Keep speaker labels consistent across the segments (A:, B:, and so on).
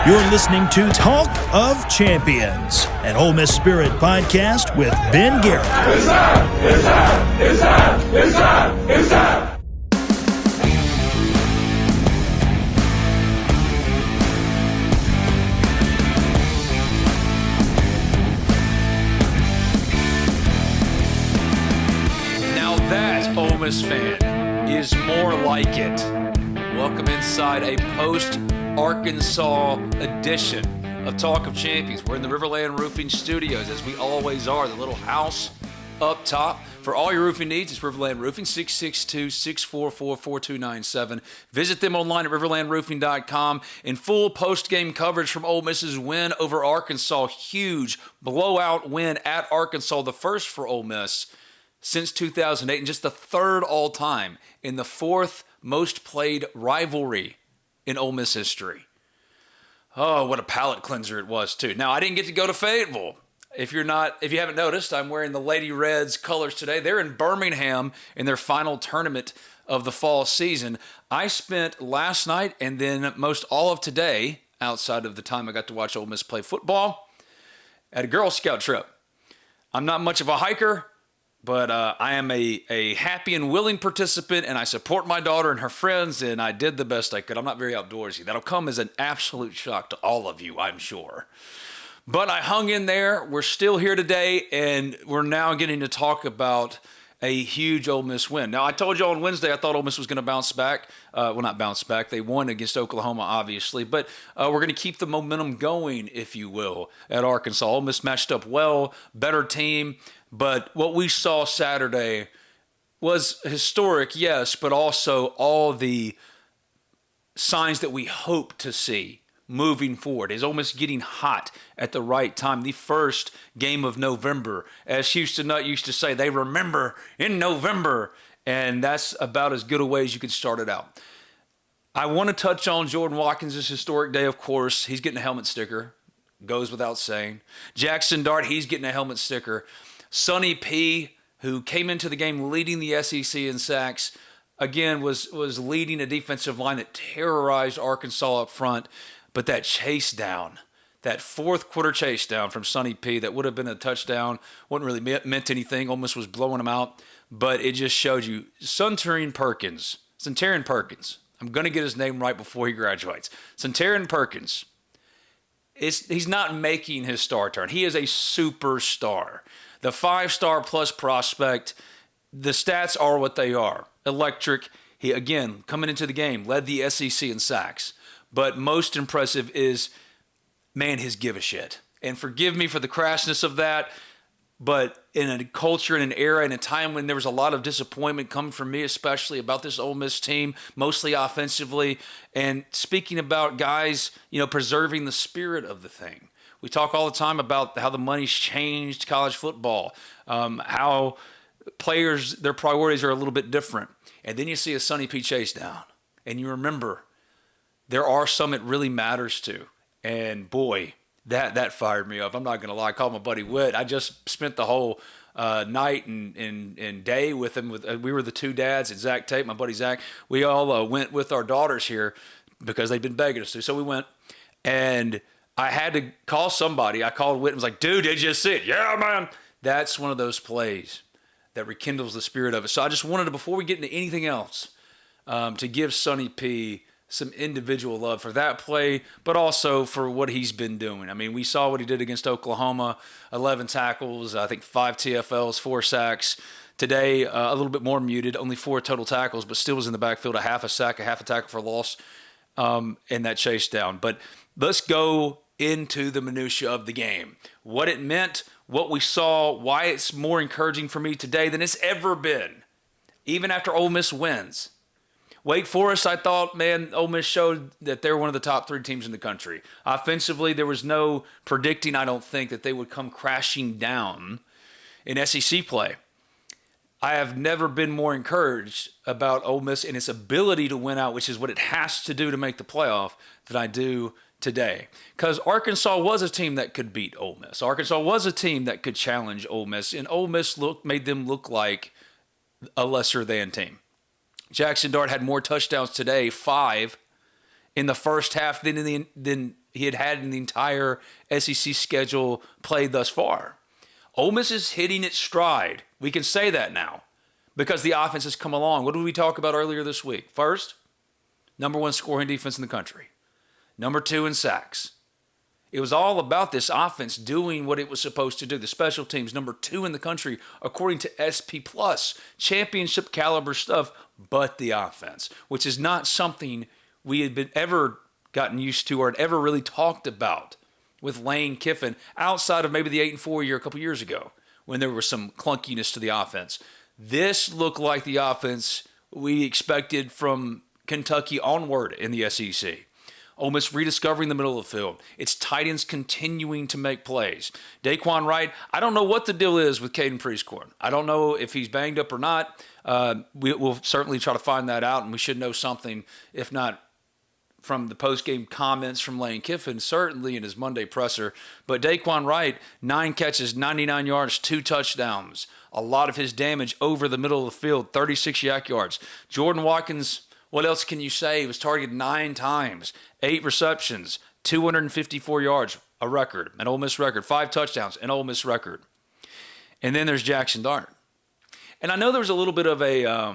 A: You're listening to Talk of Champions, an Ole Miss Spirit podcast with Ben Garrett.
B: It's time! It's time! It's time! It's time! It's time!
C: Now that, Ole Miss fan, is more like it. Welcome inside a post-Arkansas edition of Talk of Champions. We're in the Riverland Roofing Studios, as we always are, the little house up top. For all your roofing needs, it's Riverland Roofing, 662-644-4297. Visit them online at riverlandroofing.com. In full post-game coverage from Ole Miss's win over Arkansas. Huge blowout win at Arkansas, the first for Ole Miss since 2008, and just the third all-time in the fourth most played rivalry in Ole Miss history. Oh, what a palate cleanser it was, too. Now, I didn't get to go to Fayetteville. If you haven't noticed, I'm wearing the Lady Reds colors today. They're in Birmingham in their final tournament of the fall season. I spent last night and then most all of today, outside of the time I got to watch Ole Miss play football, at a Girl Scout trip. I'm not much of a hiker, but I am a happy and willing participant, and I support my daughter and her friends, and I did the best I could. I'm not very outdoorsy. That'll come as an absolute shock to all of you, I'm sure. But I hung in there. We're still here today, and we're now getting to talk about a huge Ole Miss win. Now, I told you on Wednesday I thought Ole Miss was going to bounce back. Well, not bounce back. They won against Oklahoma, obviously. But we're going to keep the momentum going, if you will, at Arkansas. Ole Miss matched up well, better team. But what we saw Saturday was historic, yes, but also all the signs that we hope to see moving forward. Is Ole Miss getting hot at the right time? The first game of November. As Houston Nutt used to say, they remember in November, and that's about as good a way as you could start it out. I want to touch on Jordan Watkins' historic day, of course. He's getting a helmet sticker. Goes without saying. Jaxson Dart, he's getting a helmet sticker. Sonny P., who came into the game leading the SEC in sacks, again, was leading a defensive line that terrorized Arkansas up front. But that chase down, that fourth quarter chase down from Sonny P., that would have been a touchdown, wasn't really meant anything. Ole Miss was blowing him out. But it just showed you, Centurion Perkins, I'm going to get his name right before he graduates. Centurion Perkins, he's not making his star turn. He is a superstar. The 5-star plus prospect, the stats are what they are. Electric. He, again, coming into the game, led the SEC in sacks. But most impressive is, man, his give a shit. And forgive me for the crassness of that, but in a culture, in an era, in a time when there was a lot of disappointment coming from me, especially about this Ole Miss team, mostly offensively, and speaking about guys, preserving the spirit of the thing. We talk all the time about how the money's changed college football, how players, their priorities are a little bit different. And then you see a Sonny P. chase down, and you remember there are some it really matters to. And boy, that fired me up. I'm not going to lie. I called my buddy Whit. I just spent the whole night and day with him. We were the two dads and Zach Tate, my buddy Zach. We all went with our daughters here because they'd been begging us to. So we went, and I had to call somebody. I called Whit and was like, dude, did you see it? Yeah, man. That's one of those plays that rekindles the spirit of it. So I just wanted to, before we get into anything else, to give Sonny P. some individual love for that play, but also for what he's been doing. I mean, we saw what he did against Oklahoma, 11 tackles, I think 5 TFLs, 4 sacks. Today, a little bit more muted, only 4 total tackles, but still was in the backfield, a half a sack, a half a tackle for loss, in that chase down. But let's go into the minutia of the game. What it meant, what we saw, why it's more encouraging for me today than it's ever been, even after Ole Miss wins. Wake Forest, I thought, man, Ole Miss showed that they're one of the top 3 teams in the country. Offensively, there was no predicting, I don't think, that they would come crashing down in SEC play. I have never been more encouraged about Ole Miss and its ability to win out, which is what it has to do to make the playoff, than I do today. Because Arkansas was a team that could beat Ole Miss. Arkansas was a team that could challenge Ole Miss, and Ole Miss made them look like a lesser-than team. Jaxson Dart had more touchdowns today, 5, in the first half than he had in the entire SEC schedule played thus far. Ole Miss is hitting its stride. We can say that now because the offense has come along. What did we talk about earlier this week? First, number 1 scoring defense in the country. Number 2 in sacks. It was all about this offense doing what it was supposed to do. The special teams, number 2 in the country, according to SP+, championship caliber stuff, but the offense, which is not something we had been ever gotten used to or had ever really talked about with Lane Kiffin outside of maybe the 8-4 year a couple years ago when there was some clunkiness to the offense. This looked like the offense we expected from Kentucky onward in the SEC. Ole Miss rediscovering the middle of the field. Its tight ends continuing to make plays. Daquan Wright, I don't know what the deal is with Caden Prieskorn. I don't know if he's banged up or not. We'll certainly try to find that out, and we should know something, if not from the post-game comments from Lane Kiffin, certainly in his Monday presser. But Daquan Wright, 9 catches, 99 yards, 2 touchdowns. A lot of his damage over the middle of the field, 36 yak yards. Jordan Watkins, what else can you say? He was targeted 9 times, 8 receptions, 254 yards, a record, an Ole Miss record, 5 touchdowns, an Ole Miss record. And then there's Jaxson Dart. And I know there was a little bit of a,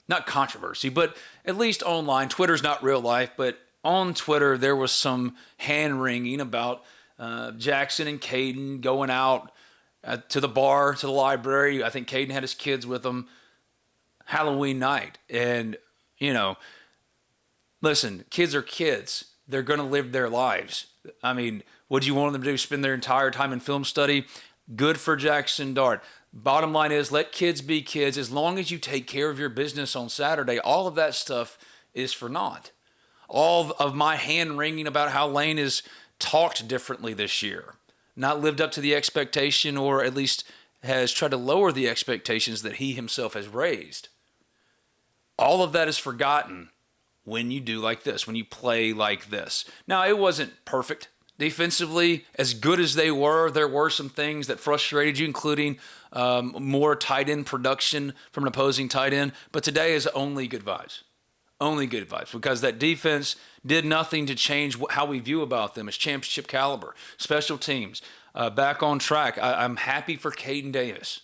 C: not controversy, but at least online, Twitter's not real life, but on Twitter there was some hand-wringing about Jaxson and Caden going out to the bar, to the library. I think Caden had his kids with him. Halloween night. And, listen, kids are kids. They're going to live their lives. I mean, what do you want them to do? Spend their entire time in film study? Good for Jaxson Dart. Bottom line is, let kids be kids. As long as you take care of your business on Saturday, all of that stuff is for naught. All of my hand-wringing about how Lane has talked differently this year, not lived up to the expectation, or at least has tried to lower the expectations that he himself has raised. All of that is forgotten when you do like this, when you play like this. Now, it wasn't perfect. Defensively, as good as they were, there were some things that frustrated you, including more tight end production from an opposing tight end. But today is only good vibes. Only good vibes, because that defense did nothing to change how we view about them as championship caliber. Special teams, back on track. I'm happy for Caden Davis.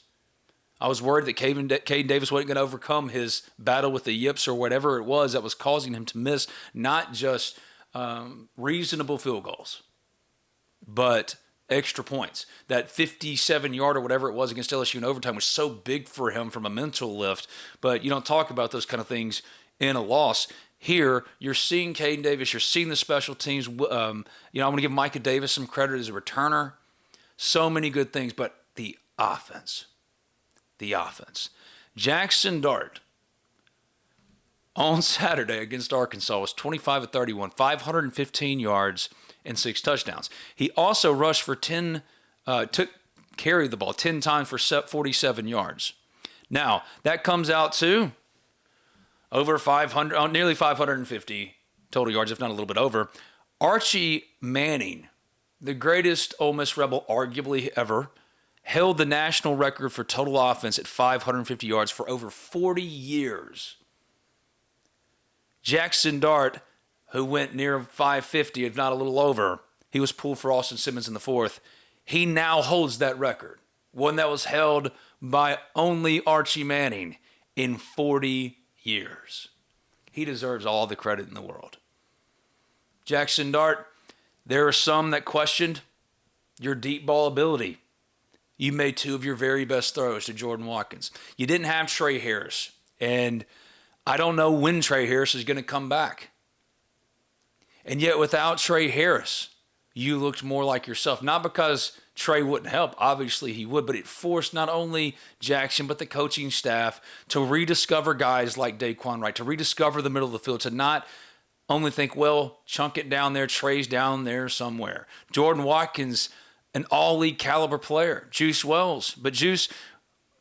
C: I was worried that Caden Davis wasn't going to overcome his battle with the yips or whatever it was that was causing him to miss not just reasonable field goals, but extra points. That 57-yard or whatever it was against LSU in overtime was so big for him from a mental lift, but you don't talk about those kind of things in a loss. Here, you're seeing Caden Davis, you're seeing the special teams. I want to give Micah Davis some credit as a returner. So many good things, but the offense. Jaxson Dart on Saturday against Arkansas was 25 of 31, 515 yards and 6 touchdowns. He also rushed for carried the ball 10 times for 47 yards. Now, that comes out to over 500, nearly 550 total yards, if not a little bit over. Archie Manning, the greatest Ole Miss Rebel arguably ever, held the national record for total offense at 550 yards for over 40 years. Jaxson Dart, who went near 550, if not a little over, he was pulled for Austin Simmons in the 4th. He now holds that record, one that was held by only Archie Manning in 40 years. He deserves all the credit in the world. Jaxson Dart, there are some that questioned your deep ball ability. You made 2 of your very best throws to Jordan Watkins. You didn't have Trey Harris, and I don't know when Trey Harris is going to come back. And yet without Trey Harris, you looked more like yourself. Not because Trey wouldn't help, obviously he would, but it forced not only Jaxson but the coaching staff to rediscover guys like Daquan Wright, to rediscover the middle of the field, to not only think, well, chunk it down there, Trey's down there somewhere. Jordan Watkins, an all-league caliber player. Juice Wells. But Juice,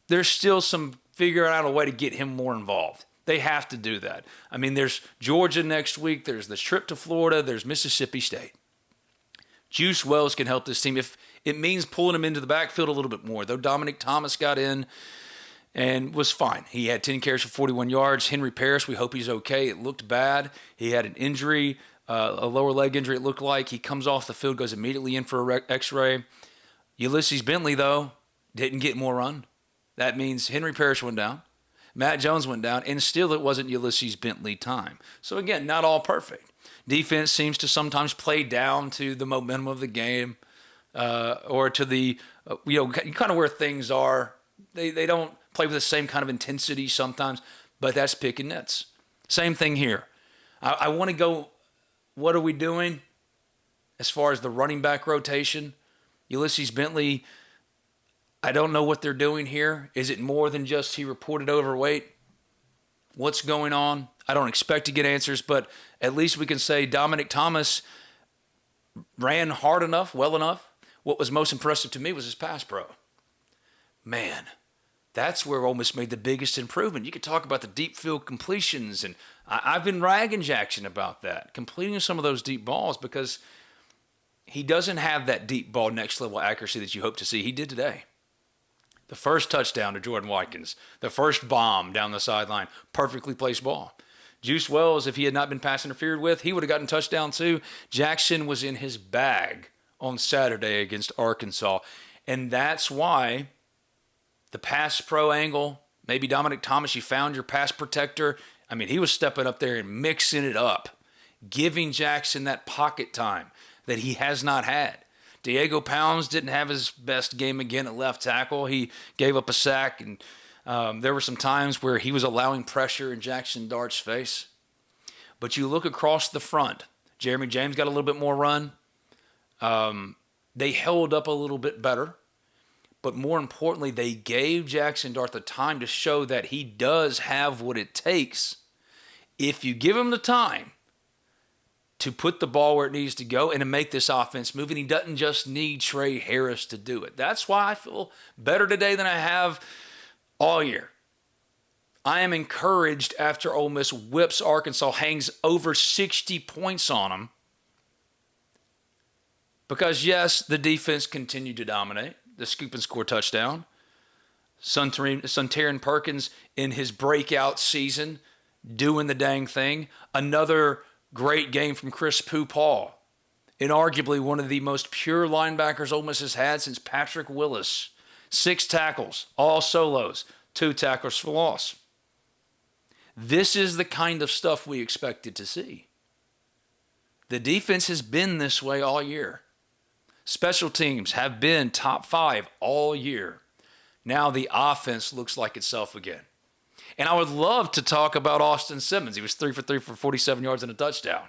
C: there's still some figuring out a way to get him more involved. They have to do that. I mean, there's Georgia next week. There's this trip to Florida. There's Mississippi State. Juice Wells can help this team if it means pulling him into the backfield a little bit more. Though Dominic Thomas got in and was fine. He had 10 carries for 41 yards. Henry Parrish, we hope he's okay. It looked bad. He had an injury a lower leg injury, it looked like. He comes off the field, goes immediately in for a x-ray. Ulysses Bentley, though, didn't get more run. That means Henry Parrish went down. Matt Jones went down, and still it wasn't Ulysses Bentley time. So, again, not all perfect. Defense seems to sometimes play down to the momentum of the game or to the, kind of where things are. They don't play with the same kind of intensity sometimes, but that's picking nits. Same thing here. I want to go, what are we doing as far as the running back rotation? Ulysses Bentley, I don't know what they're doing here. Is it more than just he reported overweight? What's going on? I don't expect to get answers, but at least we can say Dominic Thomas ran hard enough, well enough. What was most impressive to me was his pass pro. Man, that's where Ole Miss made the biggest improvement. You could talk about the deep field completions, and I've been ragging Jaxson about that, completing some of those deep balls because he doesn't have that deep ball next level accuracy that you hope to see. He did today. The first touchdown to Jordan Watkins, the first bomb down the sideline, perfectly placed ball. Juice Wells, if he had not been pass interfered with, he would have gotten touchdown too. Jaxson was in his bag on Saturday against Arkansas, and that's why the pass pro angle, maybe Dominic Thomas, you found your pass protector. I mean, he was stepping up there and mixing it up, giving Jaxson that pocket time that he has not had. Diego Pounds didn't have his best game again at left tackle. He gave up a sack, and there were some times where he was allowing pressure in Jaxson Dart's face. But you look across the front. Jeremy James got a little bit more run. They held up a little bit better. But more importantly, they gave Jaxson Dart the time to show that he does have what it takes if you give him the time to put the ball where it needs to go and to make this offense move. And he doesn't just need Trey Harris to do it. That's why I feel better today than I have all year. I am encouraged after Ole Miss whips Arkansas, hangs over 60 points on them. Because, yes, the defense continued to dominate. The scoop and score touchdown. Suntarine Perkins in his breakout season doing the dang thing. Another great game from Chris Paul, inarguably one of the most pure linebackers Ole Miss has had since Patrick Willis. 6 tackles, all solos, 2 tackles for loss. This is the kind of stuff we expected to see. The defense has been this way all year. Special teams have been top 5 all year. Now the offense looks like itself again. And I would love to talk about Austin Simmons. He was 3 for 3 for 47 yards and a touchdown.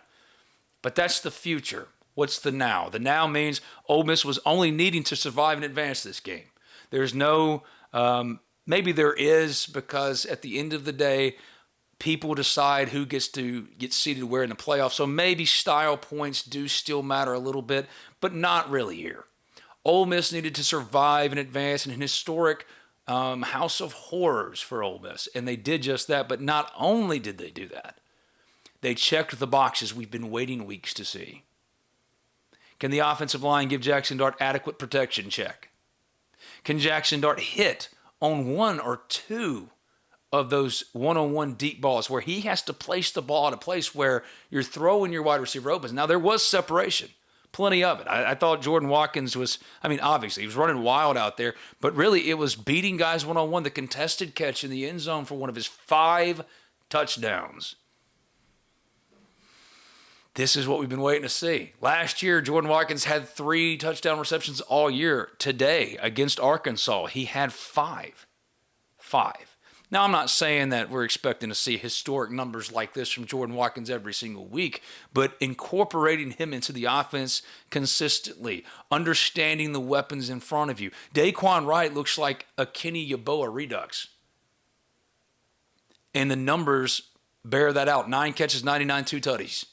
C: But that's the future. What's the now? The now means Ole Miss was only needing to survive and advance this game. There's no, maybe there is, because at the end of the day, people decide who gets to get seated where in the playoffs. So maybe style points do still matter a little bit, but not really here. Ole Miss needed to survive and advance in an historic house of horrors for Ole Miss, and they did just that. But not only did they do that, they checked the boxes we've been waiting weeks to see. Can the offensive line give Jaxson Dart adequate protection? Check. Can Jaxson Dart hit on 1 or 2 of those one-on-one deep balls where he has to place the ball at a place where you're throwing your wide receiver opens? Now, there was separation. Plenty of it. I thought Jordan Watkins was, obviously, he was running wild out there, but really it was beating guys one-on-one, the contested catch in the end zone for one of his 5 touchdowns. This is what we've been waiting to see. Last year, Jordan Watkins had 3 touchdown receptions all year. Today, against Arkansas, he had 5. 5. Now, I'm not saying that we're expecting to see historic numbers like this from Jordan Watkins every single week, but incorporating him into the offense consistently, understanding the weapons in front of you. Daquan Wright looks like a Kenny Yeboah redux. And the numbers bear that out. 9 catches, 99, 2 tutties.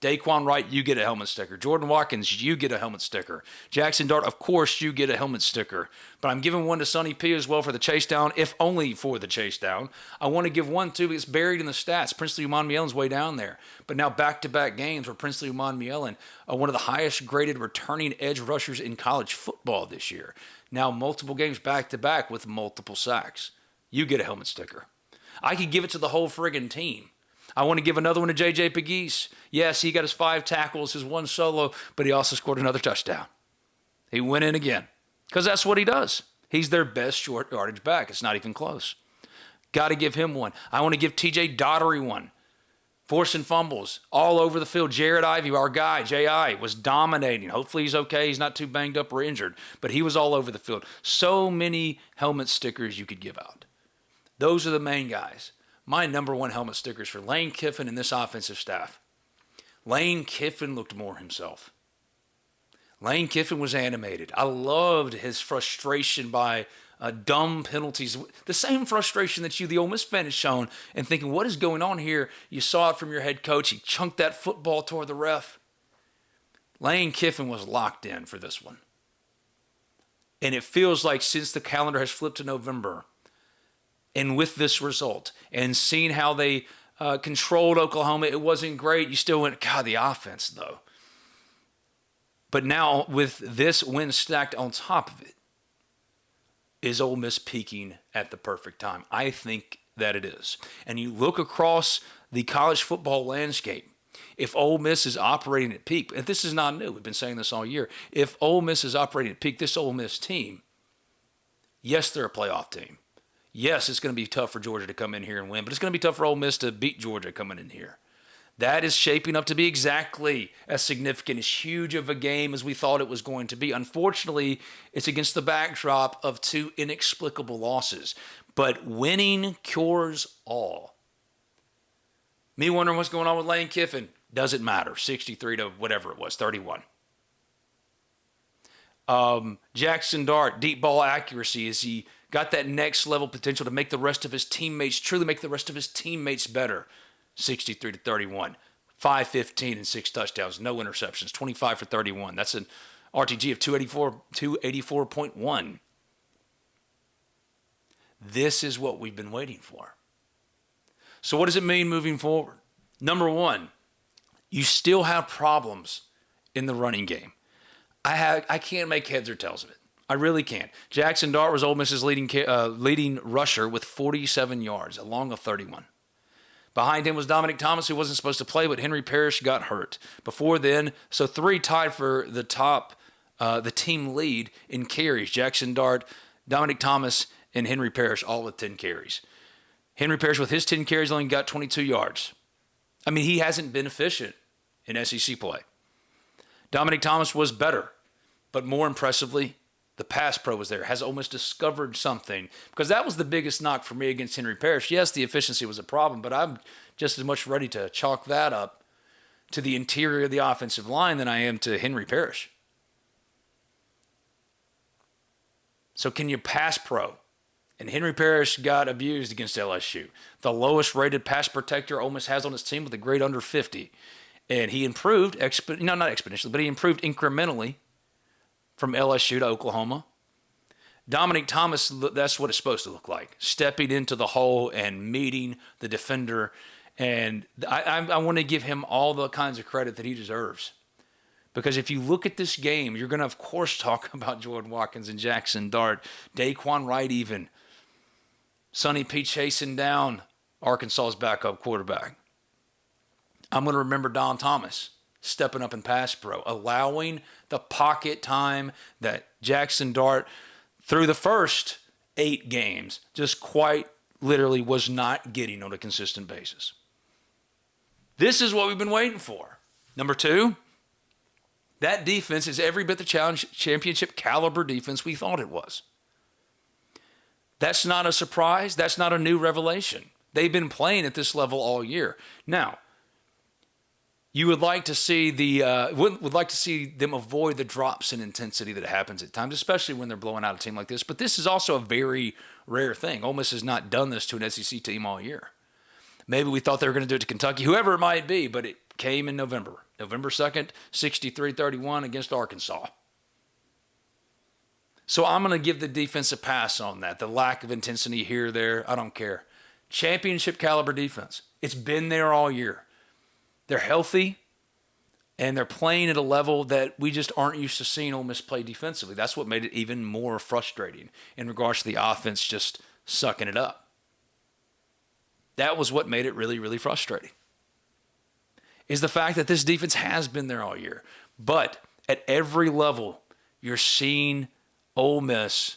C: Daquan Wright, you get a helmet sticker. Jordan Watkins, you get a helmet sticker. Jaxson Dart, of course, you get a helmet sticker. But I'm giving one to Sonny P as well for the chase down, if only for the chase down. I want to give one, too, because it's buried in the stats. Princely Umanmielon's way down there. But now back-to-back games where Princely Umanmielon, one of the highest-graded returning edge rushers in college football this year. Now multiple games back-to-back with multiple sacks. You get a helmet sticker. I could give it to the whole friggin' team. I want to give another one to J.J. Pegues. Yes, he got his 5 tackles, his 1 solo, but he also scored another touchdown. He went in again because that's what he does. He's their best short yardage back. It's not even close. Got to give him one. I want to give T.J. Daugherty one. Forcing fumbles all over the field. Jared Ivey, our guy, J.I., was dominating. Hopefully he's okay. He's not too banged up or injured. But he was all over the field. So many helmet stickers you could give out. Those are the main guys. My number one helmet stickers for Lane Kiffin and this offensive staff. Lane Kiffin looked more himself. Lane Kiffin was animated. I loved his frustration by dumb penalties. The same frustration that you, the Ole Miss fan, has shown and thinking, what is going on here? You saw it from your head coach. He chunked that football toward the ref. Lane Kiffin was locked in for this one. And it feels like since the calendar has flipped to November, and with this result, and seeing how they controlled Oklahoma, it wasn't great. You still went, God, the offense, though. But now, with this win stacked on top of it, is Ole Miss peaking at the perfect time? I think that it is. And you look across the college football landscape, if Ole Miss is operating at peak, and this is not new, we've been saying this all year, if Ole Miss is operating at peak, this Ole Miss team, yes, they're a playoff team. Yes, it's going to be tough for Georgia to come in here and win, but it's going to be tough for Ole Miss to beat Georgia coming in here. That is shaping up to be exactly as significant, as huge of a game as we thought it was going to be. Unfortunately, it's against the backdrop of 2 inexplicable losses. But winning cures all. Me wondering what's going on with Lane Kiffin. Doesn't matter. 63 to whatever it was, 31. Jaxson Dart, deep ball accuracy. Is he got that next level potential to make the rest of his teammates, truly make the rest of his teammates better? 63 to 31, 515 and 6 touchdowns, no interceptions, 25 for 31. That's an RTG of 284.1. This is what we've been waiting for. So what does it mean moving forward? Number one, you still have problems in the running game. I can't make heads or tails of it. I really can't. Jaxson Dart was Ole Miss's leading rusher with 47 yards, along with 31. Behind him was Dominic Thomas, who wasn't supposed to play, but Henry Parrish got hurt. Before then, so 3 tied for the team lead in carries. Jaxson Dart, Dominic Thomas, and Henry Parrish, all with 10 carries. Henry Parrish, with his 10 carries, only got 22 yards. I mean, he hasn't been efficient in SEC play. Dominic Thomas was better, but more impressively, the pass pro was there. Has Ole Miss discovered something? Because that was the biggest knock for me against Henry Parrish. Yes, the efficiency was a problem, but I'm just as much ready to chalk that up to the interior of the offensive line than I am to Henry Parrish. So can you pass pro? And Henry Parrish got abused against LSU. The lowest rated pass protector Ole Miss has on its team with a grade under 50. And he improved, not exponentially, but he improved incrementally from LSU to Oklahoma. Dominic Thomas, that's what it's supposed to look like. Stepping into the hole and meeting the defender. And I want to give him all the kinds of credit that he deserves. Because if you look at this game, you're going to, of course, talk about Jordan Watkins and Jaxson Dart, Daquan Wright even. Sonny P chasing down Arkansas's backup quarterback. I'm going to remember Don Thomas stepping up in pass pro, allowing the pocket time that Jaxson Dart, through the first 8 games, just quite literally was not getting on a consistent basis. This is what we've been waiting for. Number 2, that defense is every bit the championship caliber defense we thought it was. That's not a surprise. That's not a new revelation. They've been playing at this level all year. Now, you would like to see them avoid the drops in intensity that happens at times, especially when they're blowing out a team like this. But this is also a very rare thing. Ole Miss has not done this to an SEC team all year. Maybe we thought they were going to do it to Kentucky, whoever it might be, but it came in November. November 2nd, 63-31 against Arkansas. So I'm going to give the defense a pass on that. The lack of intensity here or there, I don't care. Championship caliber defense. It's been there all year. They're healthy, and they're playing at a level that we just aren't used to seeing Ole Miss play defensively. That's what made it even more frustrating in regards to the offense just sucking it up. That was what made it really, really frustrating. is the fact that this defense has been there all year. But at every level, you're seeing Ole Miss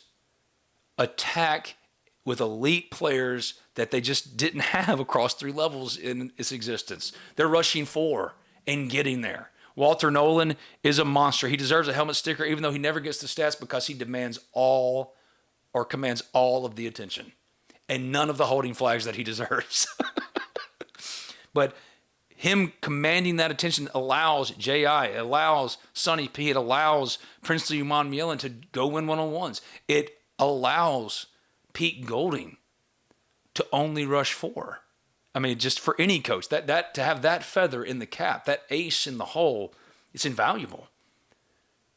C: attack with elite players that they just didn't have across 3 levels in its existence. They're rushing 4 and getting there. Walter Nolan is a monster. He deserves a helmet sticker, even though he never gets the stats, because he commands all of the attention and none of the holding flags that he deserves. But him commanding that attention allows J.I., it allows Sonny P., it allows Princely Uman to go win one-on-ones. It allows Pete Golding to only rush 4. I mean, just for any coach, that to have that feather in the cap, that ace in the hole, it's invaluable.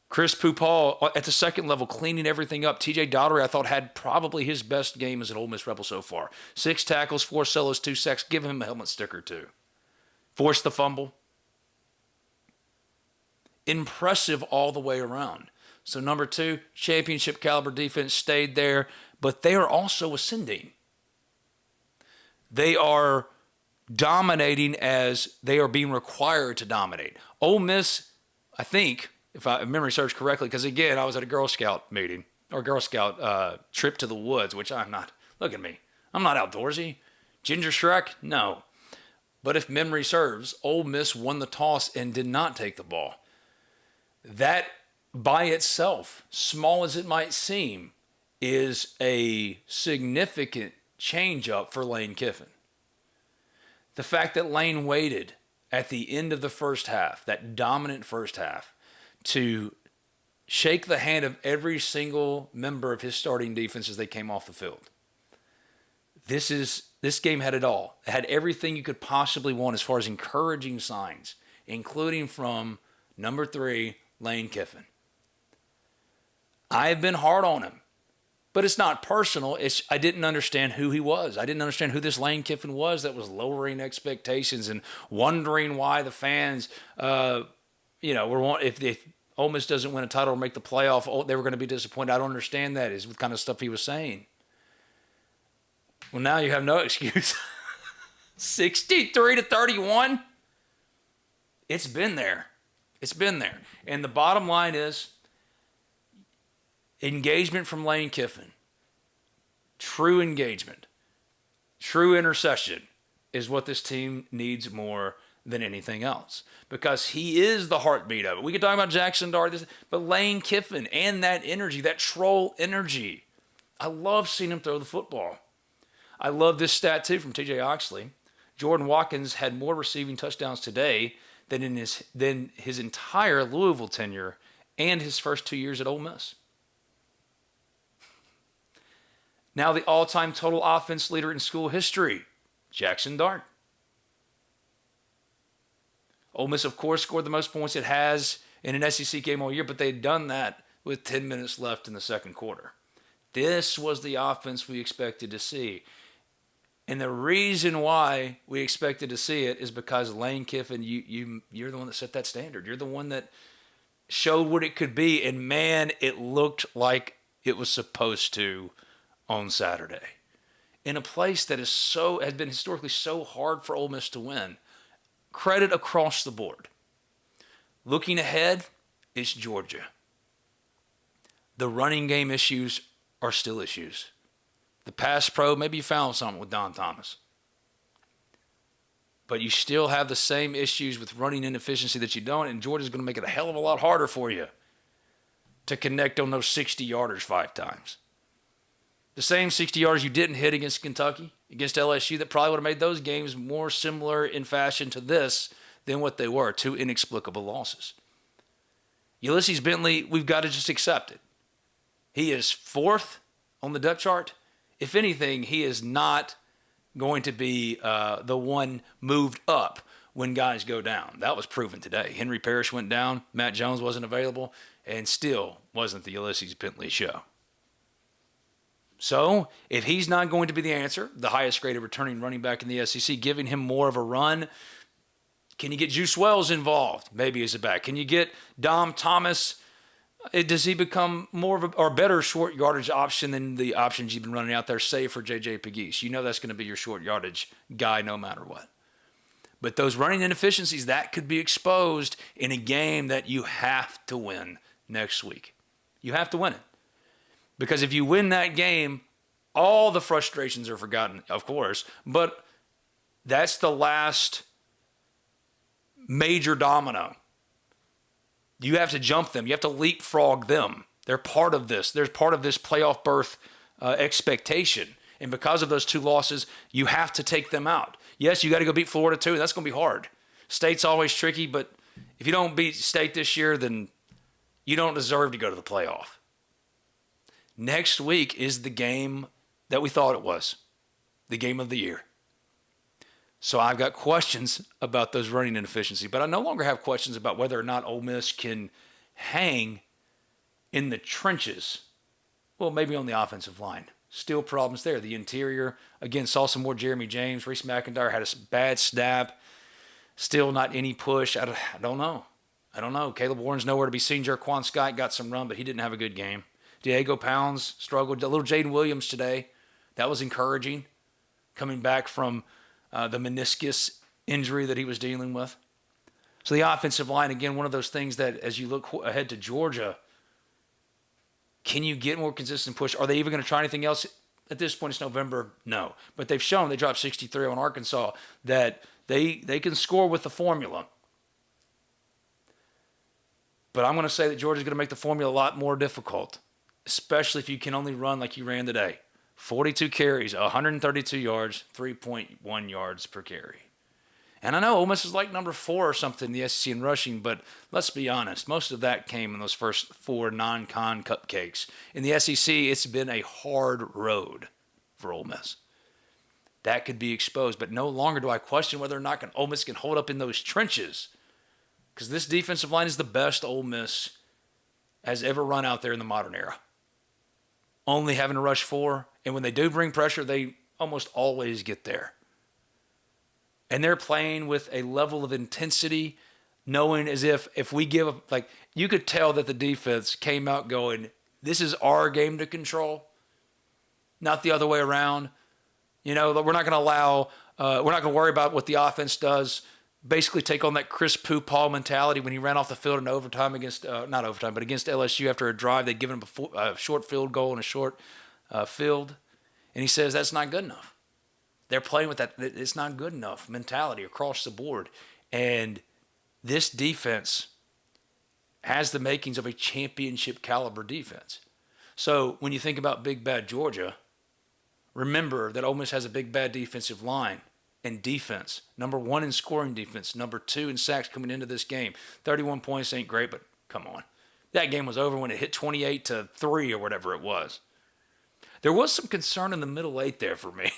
C: Chris Pupal at the second level, cleaning everything up. TJ Daugherty, I thought, had probably his best game as an Ole Miss Rebel so far. 6 tackles, 4 solos, 2 sacks. Give him a helmet sticker too. Forced the fumble. Impressive all the way around. So number 2, championship caliber defense stayed there, but they are also ascending. They are dominating as they are being required to dominate. Ole Miss, I think, if memory serves correctly, because again, I was at a Girl Scout meeting, or Girl Scout trip to the woods, which I'm not. Look at me. I'm not outdoorsy. Ginger Shrek? No. But if memory serves, Ole Miss won the toss and did not take the ball. That by itself, small as it might seem, is a significant change up for Lane Kiffin. The fact that Lane waited at the end of the first half, that dominant first half, to shake the hand of every single member of his starting defense as they came off the field. This game had it all. It had everything you could possibly want as far as encouraging signs, including from number 3, Lane Kiffin. I've been hard on him, but it's not personal. I didn't understand who he was. I didn't understand who this Lane Kiffin was that was lowering expectations and wondering why the fans, were if Ole Miss doesn't win a title or make the playoff, they were going to be disappointed. I don't understand that. Is the kind of stuff he was saying. Well, now you have no excuse. 63-31. It's been there. It's been there. And the bottom line is engagement from Lane Kiffin. True engagement. True intercession is what this team needs more than anything else. Because he is the heartbeat of it. We could talk about Jaxson Dart, but Lane Kiffin and that energy, that troll energy. I love seeing him throw the football. I love this stat too from TJ Oxley. Jordan Watkins had more receiving touchdowns today than in his entire Louisville tenure and his first 2 years at Ole Miss. Now the all-time total offense leader in school history, Jaxson Dart. Ole Miss, of course, scored the most points it has in an SEC game all year, but they had done that with 10 minutes left in the second quarter. This was the offense we expected to see. And the reason why we expected to see it is because Lane Kiffin, you're the one that set that standard. You're the one that showed what it could be. And man, it looked like it was supposed to on Saturday. In a place that has been historically so hard for Ole Miss to win. Credit across the board. Looking ahead, it's Georgia. The running game issues are still issues. The pass pro, maybe you found something with Don Thomas. But you still have the same issues with running inefficiency that you don't, and Georgia's going to make it a hell of a lot harder for you to connect on those 60-yarders 5 times. The same 60-yarders you didn't hit against Kentucky, against LSU, that probably would have made those games more similar in fashion to this than what they were, 2 inexplicable losses. Ulysses Bentley, we've got to just accept it. He is 4th on the depth chart. If anything, he is not going to be the one moved up when guys go down. That was proven today. Henry Parrish went down. Matt Jones wasn't available, and still wasn't the Ulysses Bentley show. So, if he's not going to be the answer, the highest graded returning running back in the SEC, giving him more of a run, can you get Juice Wells involved? Maybe as a back. Can you get Dom Thomas? Does he become more of a better short yardage option than the options you've been running out there, say for J.J. Pegues? You know that's going to be your short yardage guy no matter what. But those running inefficiencies, that could be exposed in a game that you have to win next week. You have to win it. Because if you win that game, all the frustrations are forgotten, of course, but that's the last major domino. You have to jump them. You have to leapfrog them. They're part of this. They're part of this playoff berth expectation. And because of those 2 losses, you have to take them out. Yes, you got to go beat Florida too. That's going to be hard. State's always tricky, but if you don't beat State this year, then you don't deserve to go to the playoff. Next week is the game that we thought it was, the game of the year. So I've got questions about those running inefficiencies, but I no longer have questions about whether or not Ole Miss can hang in the trenches. Well, maybe on the offensive line. Still problems there. The interior, again, saw some more Jeremy James. Reese McIntyre had a bad snap. Still not any push. I don't know. Caleb Warren's nowhere to be seen. Jerquan Scott got some run, but he didn't have a good game. Diego Pounds struggled. A little Jaden Williams today. That was encouraging, coming back from the meniscus injury that he was dealing with. So the offensive line, again, one of those things that as you look ahead to Georgia, can you get more consistent push? Are they even going to try anything else? At this point, it's November. No. But they've shown, they dropped 63 on Arkansas, that they can score with the formula. But I'm going to say that Georgia's going to make the formula a lot more difficult, especially if you can only run like you ran today. 42 carries, 132 yards, 3.1 yards per carry. And I know Ole Miss is like number 4 or something in the SEC in rushing, but let's be honest. Most of that came in those first 4 non-con cupcakes. In the SEC, it's been a hard road for Ole Miss. That could be exposed, but no longer do I question whether or not Ole Miss can hold up in those trenches, because this defensive line is the best Ole Miss has ever run out there in the modern era. Only having to rush 4, and when they do bring pressure, they almost always get there. And they're playing with a level of intensity, knowing as if we give, like, you could tell that the defense came out going, this is our game to control, not the other way around. You know, we're not going to allow, we're not going to worry about what the offense does. Basically take on that Chris Paul mentality when he ran off the field in overtime against, not overtime, but against LSU after a drive. They'd given him a short field goal and a short field. And he says that's not good enough. They're playing with that it's not good enough mentality across the board. And this defense has the makings of a championship caliber defense. So when you think about Big Bad Georgia, remember that Ole Miss has a big bad defensive line and defense. Number 1 in scoring defense, number 2 in sacks coming into this game. 31 points ain't great, but come on. That game was over when it hit 28-3 or whatever it was. There was some concern in the middle 8 there for me.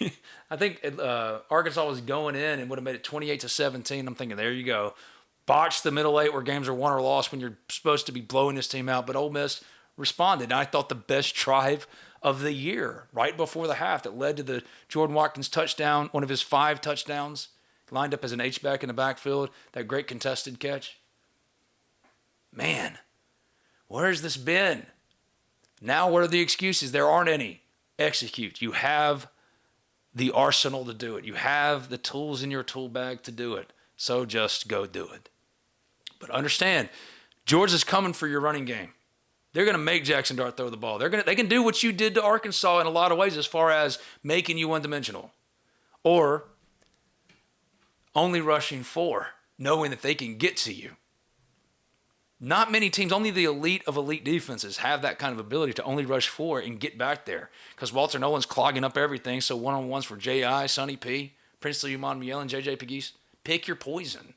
C: I think Arkansas was going in and would have made it 28-17. I'm thinking, there you go. Botch the middle 8 where games are won or lost when you're supposed to be blowing this team out. But Ole Miss responded. And I thought the best drive of the year, right before the half, that led to the Jordan Watkins touchdown, one of his 5 touchdowns, lined up as an H-back in the backfield, that great contested catch. Man, where has this been? Now what are the excuses? There aren't any. Execute. You have the arsenal to do it. You have the tools in your tool bag to do it. So just go do it. But understand, Georgia's coming for your running game. They're going to make Jaxson Dart throw the ball. They can do what you did to Arkansas in a lot of ways as far as making you one-dimensional. Or only rushing 4, knowing that they can get to you. Not many teams, only the elite of elite defenses have that kind of ability to only rush 4 and get back there. Because Walter Nolan's clogging up everything, so one-on-ones for J.I., Sonny P., Princely Umon Mielen, J.J. Pegues. Pick your poison.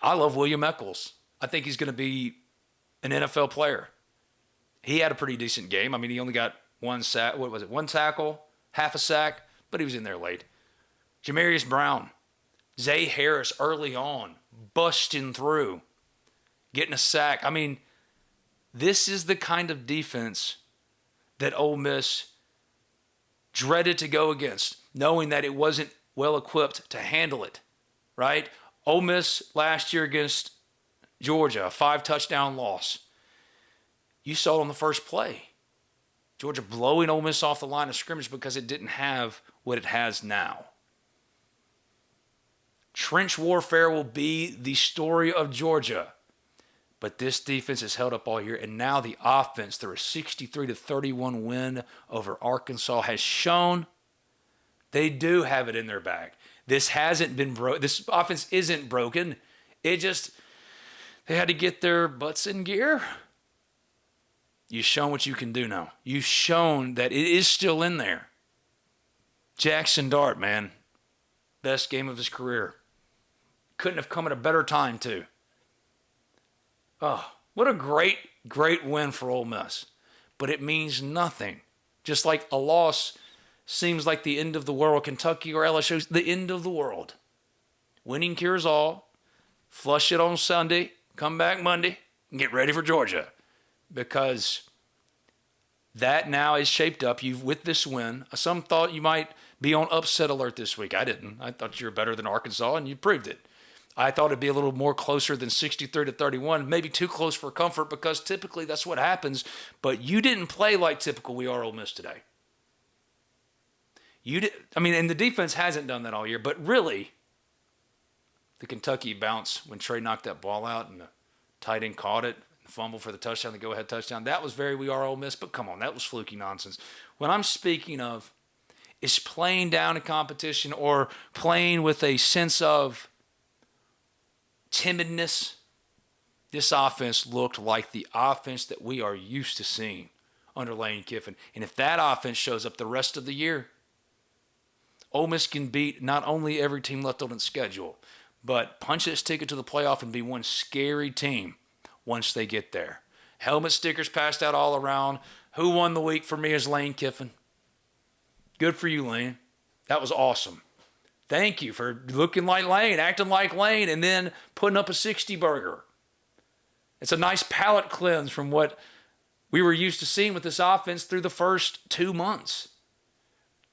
C: I love William Eccles. I think he's going to be an NFL player. He had a pretty decent game. I mean, he only got 1 sack. What was it? 1 tackle, half a sack, but he was in there late. Jamarius Brown, Zay Harris early on, busting through, getting a sack. I mean, this is the kind of defense that Ole Miss dreaded to go against, knowing that it wasn't well equipped to handle it, right? Ole Miss last year against Georgia, a 5-touchdown loss. You saw it on the first play. Georgia blowing Ole Miss off the line of scrimmage because it didn't have what it has now. Trench warfare will be the story of Georgia. But this defense has held up all year, and now the offense, through a 63-31 win over Arkansas, has shown they do have it in their bag. This hasn't been broken. This offense isn't broken. It just, they had to get their butts in gear. You've shown what you can do now. You've shown that it is still in there. Jaxson Dart, man, best game of his career. Couldn't have come at a better time, too. Oh, what a great, great win for Ole Miss. But it means nothing. Just like a loss seems like the end of the world. Kentucky or LSU, the end of the world. Winning cures all. Flush it on Sunday. Come back Monday. And get ready for Georgia. Because that now is shaped up. With this win, some thought you might be on upset alert this week. I didn't. I thought you were better than Arkansas, and you proved it. I thought it'd be a little more closer than 63-31, maybe too close for comfort, because typically that's what happens. But you didn't play like typical We Are Ole Miss today. And the defense hasn't done that all year. But really, the Kentucky bounce when Trey knocked that ball out and the tight end caught it, the fumble for the touchdown, the go-ahead touchdown, that was very We Are Ole Miss. But come on, that was fluky nonsense. What I'm speaking of is playing down a competition or playing with a sense of timidness. This offense looked like the offense that we are used to seeing under Lane Kiffin. And if that offense shows up the rest of the year, Ole Miss can beat not only every team left on its schedule, but punch its ticket to the playoff and be one scary team once they get there. Helmet stickers passed out all around. Who won the week for me is Lane Kiffin. Good for you, Lane. That was awesome. Thank you for looking like Lane, acting like Lane, and then putting up a 60 burger. It's a nice palate cleanse from what we were used to seeing with this offense through the first 2 months.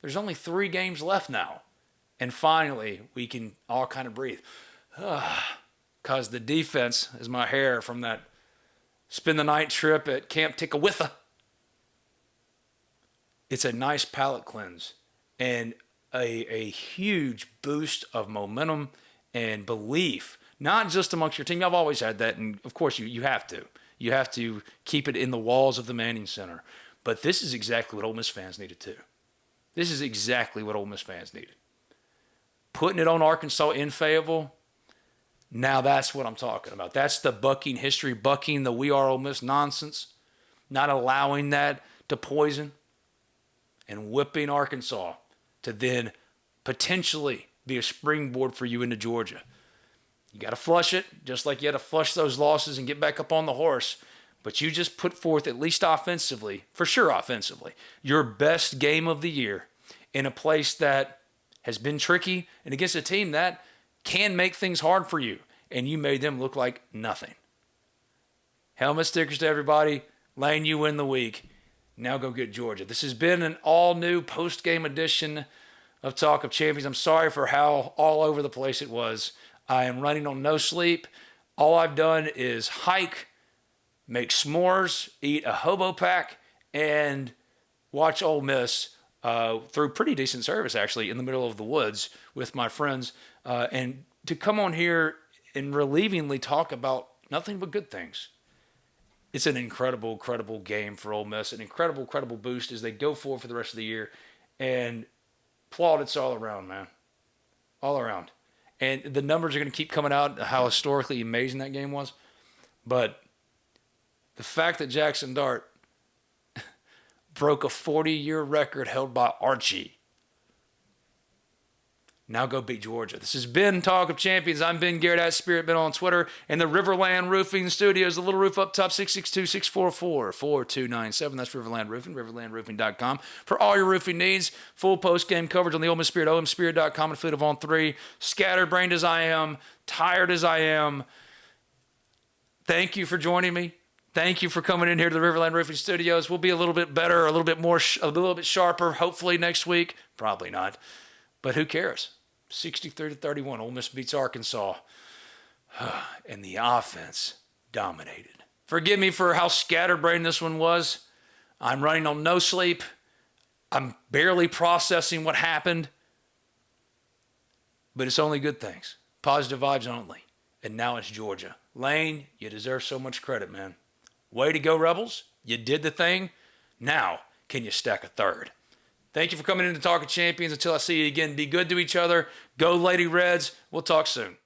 C: There's only 3 games left now. And finally, we can all kind of breathe. Because the defense is my hair from that spend the night trip at Camp Tickawitha. It's a nice palate cleanse. And a huge boost of momentum and belief, not just amongst your team. I've always had that, and of course you have to. You have to keep it in the walls of the Manning Center. But this is exactly what Ole Miss fans needed too. This is exactly what Ole Miss fans needed. Putting it on Arkansas in Fayetteville, now that's what I'm talking about. That's the bucking history, bucking the We Are Ole Miss nonsense, not allowing that to poison, and whipping Arkansas to then potentially be a springboard for you into Georgia. You got to flush it, just like you had to flush those losses and get back up on the horse. But you just put forth, at least offensively, for sure offensively, your best game of the year in a place that has been tricky and against a team that can make things hard for you. And you made them look like nothing. Helmet stickers to everybody. Lane, you win the week. Now go get Georgia. This has been an all-new post-game edition of Talk of Champions. I'm sorry for how all over the place it was. I am running on no sleep. All I've done is hike, make s'mores, eat a hobo pack, and watch Ole Miss through pretty decent service, actually, in the middle of the woods with my friends. And to come on here and relievingly talk about nothing but good things. It's an incredible, incredible game for Ole Miss, an incredible, incredible boost as they go forward for the rest of the year. And plaudits all around, man. All around. And the numbers are going to keep coming out, how historically amazing that game was. But the fact that Jaxson Dart broke a 40-year record held by Archie. Now go beat Georgia. This has been Talk of Champions. I'm Ben Garrett at Spirit Ben on Twitter. In the Riverland Roofing Studios, the little roof up top, 662-644-4297. That's Riverland Roofing, riverlandroofing.com. For all your roofing needs, full post-game coverage on the Ole Miss Spirit, omspirit.com, and fleet of On 3. Scatterbrained as I am, tired as I am, thank you for joining me. Thank you for coming in here to the Riverland Roofing Studios. We'll be a little bit better, a little bit more, a little bit sharper, hopefully next week. Probably not. But who cares? 63-31, Ole Miss beats Arkansas. And the offense dominated. Forgive me for how scatterbrained this one was. I'm running on no sleep. I'm barely processing what happened. But it's only good things. Positive vibes only. And now it's Georgia. Lane, you deserve so much credit, man. Way to go, Rebels. You did the thing. Now, can you stack a third? Thank you for coming in to Talk of Champions. Until I see you again, be good to each other. Go Lady Reds. We'll talk soon.